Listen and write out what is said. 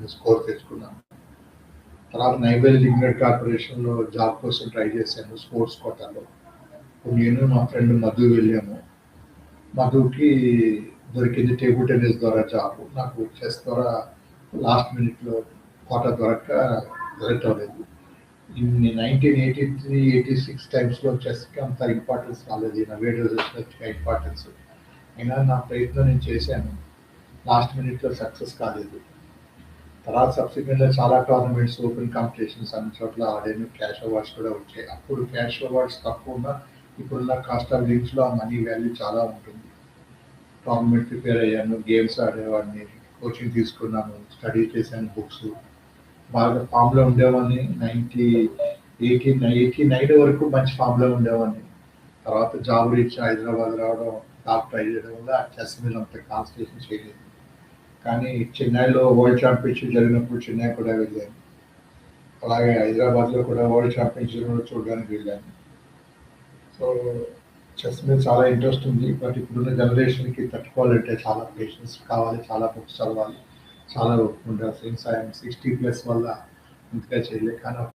Score తెచ్చుకున్నాను. తర్వాత నైబెల్ లిగ్నెట్ కార్పొరేషన్‌లో జాబ్ కోసం ట్రై చేశాను స్పోర్ట్స్ కోటాలో. నేను మా ఫ్రెండ్ మధు వెళ్ళాము. మధుకి దొరికింది టేబుల్ టెన్నిస్ ద్వారా జాబ్. నాకు చెస్ ద్వారా లాస్ట్ మినిట్‌లో కోటా దొరక్క సెలెక్ట్ అవ్వలేదు. ఇన్ 1983, 86 టైమ్స్‌లో చెస్‌కి అంత ఇంపార్టెన్స్ రాలేదు. ఈ నవేడో రిసెర్చ్‌కి ఇంపార్టెన్స్. అయినా నా ప్రయత్నం నేను చేశాను. లాస్ట్ మినిట్‌లో సక్సెస్ కాలేదు. తర్వాత సబ్సిక్వెంట్‌గా చాలా టోర్నమెంట్స్, ఓపెన్ కాంపిటీషన్స్ అన్ని చోట్ల ఆడాను. క్యాష్ అవార్డ్స్ కూడా వచ్చాయి. అప్పుడు క్యాష్ అవార్డ్స్ తక్కువున్నా ఇప్పుడున్న కాస్ట్ ఆఫ్ లివింగ్స్‌లో ఆ మనీ వాల్యూ చాలా ఉంటుంది. టోర్నమెంట్ ప్రిపేర్ అయ్యాను. గేమ్స్ ఆడేవాడిని. కోచింగ్ తీసుకున్నాను. స్టడీ చేశాను బుక్స్. బాగా ఫామ్‌లో ఉండేవాడిని. 89 వరకు మంచి ఫామ్‌లో ఉండేవాడిని. తర్వాత జాబ్ రీత్యా హైదరాబాద్ రావడం, జాబ్ ట్రై చేయడం వల్ల చెస్ మీద అంత కాన్సంట్రేషన్ చేయలేదు. కానీ చెన్నైలో వరల్డ్ ఛాంపియన్‌షిప్ జరిగినప్పుడు చెన్నై కూడా వెళ్ళాను. అలాగే హైదరాబాద్‌లో కూడా వరల్డ్ ఛాంపియన్‌షిప్ కూడా చూడడానికి వెళ్ళాను. సో, చెస్ మీద చాలా ఇంట్రెస్ట్ ఉంది. బట్ ఇప్పుడున్న జనరేషన్‌కి తట్టుకోవాలంటే చాలా పేషెన్స్ కావాలి. చాలా బుక్స్ చదవాలి. చాలా ఓపిక ఉండాలి. సిన్స్ ఐ యామ్ 60+ వల్ల అంతగా చేయలేను. కానీ